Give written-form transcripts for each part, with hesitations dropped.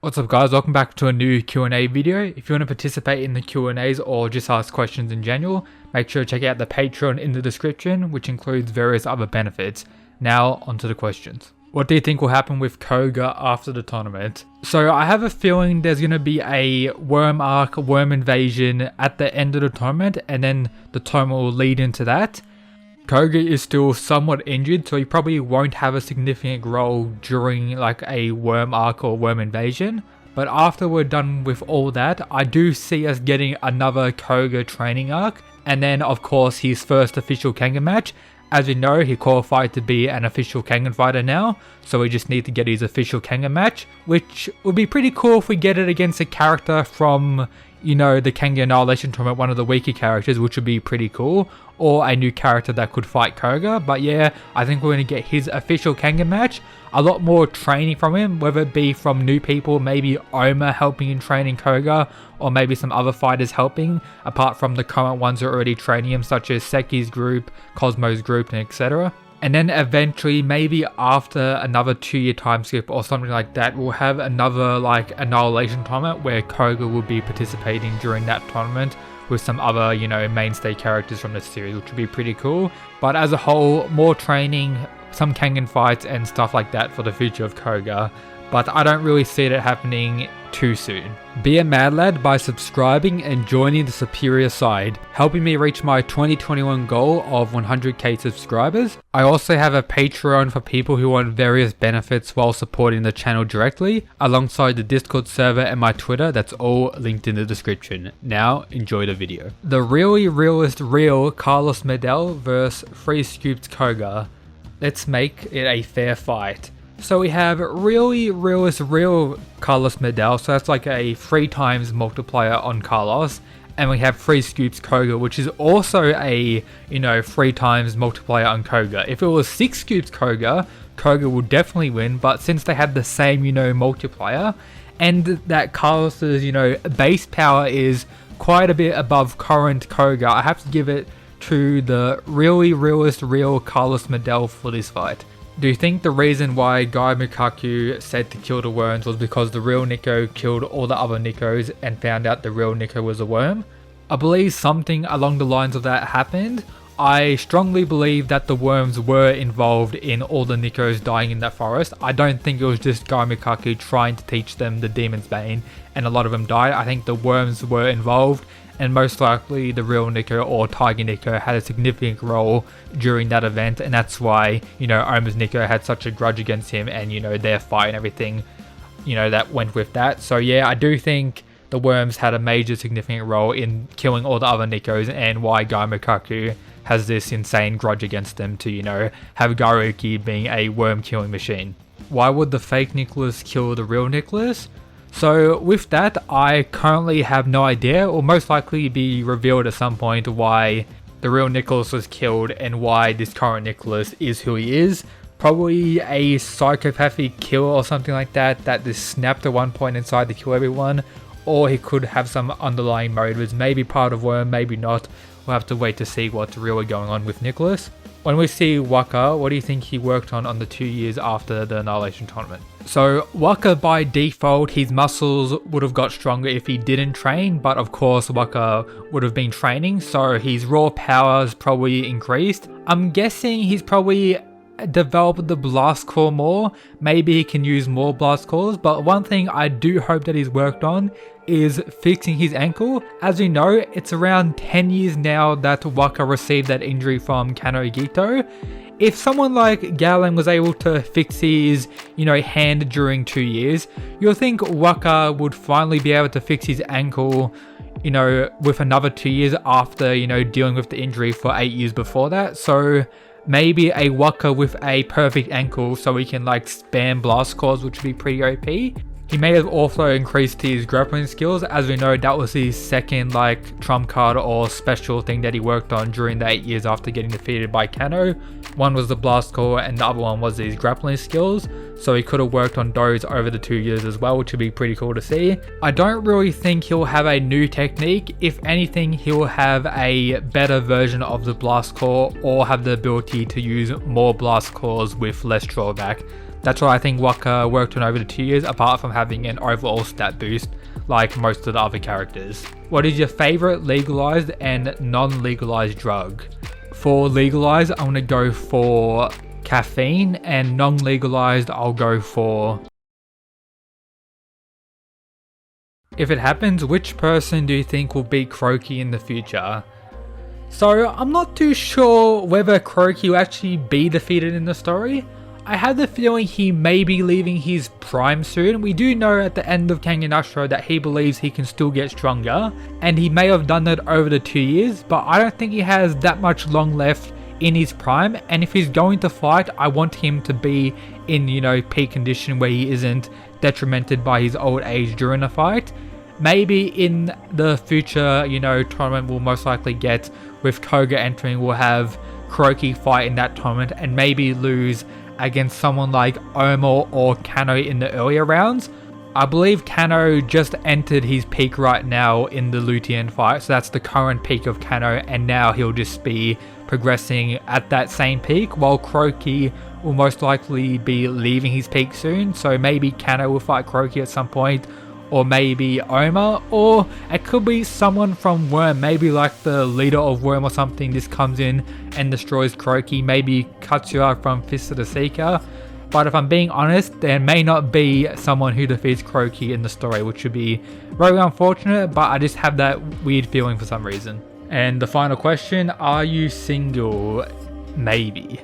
What's up guys, welcome back to a new Q&A video. If you want to participate in the Q&As or just ask questions in general, make sure to check out the Patreon in the description, which includes various other benefits. Now, onto the questions. What do you think will happen with Koga after the tournament? So I have a feeling there's going to be a worm arc, worm invasion at the end of the tournament, and then the tournament will lead into that. Koga is still somewhat injured, so he probably won't have a significant role during like a worm arc or worm invasion. But after we're done with all that, I do see us getting another Koga training arc, and then of course his first official Kengan match. As you know, he qualified to be an official Kengan fighter now, so we just need to get his official Kengan match, which would be pretty cool if we get it against a character from, you know, the Kengan Annihilation Tournament, one of the weaker characters, which would be pretty cool, or a new character that could fight Koga. But yeah, I think we're going to get his official Kengan match, a lot more training from him, whether it be from new people, maybe Oma helping in training Koga, or maybe some other fighters helping, apart from the current ones who are already training him, such as Seki's group, Cosmo's group, and etc. And then eventually, maybe after another 2-year time skip or something like that, we'll have another like Annihilation tournament where Koga will be participating during that tournament with some other, you know, mainstay characters from the series, which would be pretty cool. But as a whole, more training, some Kengan fights and stuff like that for the future of Koga. But I don't really see it happening too soon. Be a mad lad by subscribing and joining the superior side, helping me reach my 2021 goal of 100k subscribers. I also have a Patreon for people who want various benefits while supporting the channel directly, alongside the Discord server and my Twitter. That's all linked in the description. Now, enjoy the video. The really realist real Carlos Medel vs Free Scooped Koga. Let's make it a fair fight. So we have really realist real Carlos Medel, so that's like a 3 times multiplier on Carlos, and we have 3 scoops Koga, which is also a, you know, 3 times multiplier on Koga. If it was 6 scoops Koga, Koga would definitely win, but since they have the same, you know, multiplier, and that Carlos's, you know, base power is quite a bit above current Koga, I have to give it to the really realist real Carlos Medel for this fight. Do you think the reason why Guy Mikaku said to kill the worms was because the real Nico killed all the other Nikos and found out the real Nico was a worm? I believe something along the lines of that happened. I strongly believe that the worms were involved in all the Nikos dying in that forest. I don't think it was just Guy Mikaku trying to teach them the Demon's Bane and a lot of them died. I think the worms were involved, and most likely the real Nico or Tiger Nico had a significant role during that event, and that's why, you know, Oma's Nico had such a grudge against him, and, you know, their fight and everything, you know, that went with that. So yeah, I do think the worms had a major significant role in killing all the other Nikos, and why Guy Mikaku has this insane grudge against them to, you know, have Garuki being a worm killing machine. Why would the fake Nicholas kill the real Nicholas? So with that, I currently have no idea. It will most likely be revealed at some point why the real Nicholas was killed and why this current Nicholas is who he is. Probably a psychopathic kill or something like that, that just snapped at one point inside to kill everyone. Or he could have some underlying motives, maybe part of worm, maybe not. We'll have to wait to see what's really going on with Nicholas. When we see Waka, what do you think he worked on the 2 years after the Annihilation Tournament? So Waka, by default, his muscles would have got stronger if he didn't train, but of course Waka would have been training, so his raw powers probably increased. I'm guessing he's probably developed the blast core more. Maybe he can use more blast cores, but one thing I do hope that he's worked on is fixing his ankle. As we know, it's around 10 years now that Waka received that injury from Kano Gito. If someone like Galen was able to fix his, you know, hand during 2 years, you'll think Waka would finally be able to fix his ankle, you know, with another 2 years after, you know, dealing with the injury for 8 years before that. So maybe a Waka with a perfect ankle so he can like spam blast cores, which would be pretty OP. He may have also increased his grappling skills. As we know, that was his second like trump card or special thing that he worked on during the 8 years after getting defeated by Kano. One was the blast core and the other one was his grappling skills. So he could have worked on those over the 2 years as well, which would be pretty cool to see. I don't really think he'll have a new technique. If anything, he'll have a better version of the blast core or have the ability to use more blast cores with less drawback. That's what I think Waka worked on over the 2 years, apart from having an overall stat boost like most of the other characters. What is your favorite legalized and non-legalized drug? For legalized, I'm gonna go for caffeine, and non-legalized, I'll go for... If it happens, which person do you think will beat Kuroki in the future? So I'm not too sure whether Kuroki will actually be defeated in the story. I have the feeling he may be leaving his prime soon. We do know at the end of Kengan Ashura that he believes he can still get stronger, and he may have done that over the 2 years, but I don't think he has that much long left in his prime, and if he's going to fight, I want him to be in, peak condition where he isn't detrimented by his old age during a fight. Maybe in the future, tournament we'll most likely get with Koga entering, we'll have Kuroki fight in that tournament and maybe lose against someone like Oma or Kano in the earlier rounds. I believe Kano just entered his peak right now in the Lutein fight, so that's the current peak of Kano, and now he'll just be progressing at that same peak, while Kuroki will most likely be leaving his peak soon, so maybe Kano will fight Kuroki at some point, or maybe Oma, or it could be someone from Worm, maybe like the leader of Worm or something just comes in and destroys Kuroki, maybe Katsura from Fist of the Seeker. But if I'm being honest, there may not be someone who defeats Kuroki in the story, which would be very unfortunate, but I just have that weird feeling for some reason. And the final question, are you single? Maybe.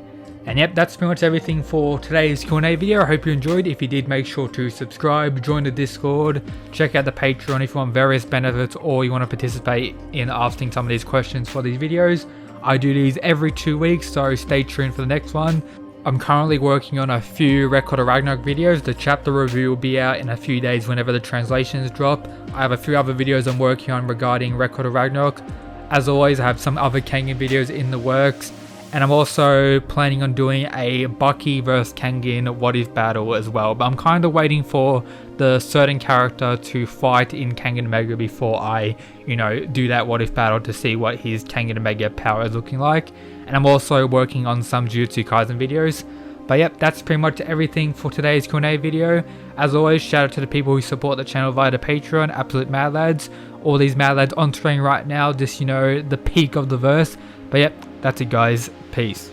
And yep, that's pretty much everything for today's Q&A video. I hope you enjoyed. If you did, make sure to subscribe, join the Discord, check out the Patreon if you want various benefits or you want to participate in asking some of these questions for these videos. I do these every 2 weeks, so stay tuned for the next one. I'm currently working on a few Record of Ragnarok videos. The chapter review will be out in a few days whenever the translations drop. I have a few other videos I'm working on regarding Record of Ragnarok. As always, I have some other Kengan videos in the works. And I'm also planning on doing a Bucky vs Kengan what if battle as well. But I'm kind of waiting for the certain character to fight in Kengan Omega before I, do that what if battle to see what his Kengan Omega power is looking like. And I'm also working on some Jujutsu Kaisen videos. But yep, that's pretty much everything for today's Q&A video. As always, shout out to the people who support the channel via the Patreon, absolute mad lads. All these mad lads on screen right now, just the peak of the verse. But yep, that's it guys, peace.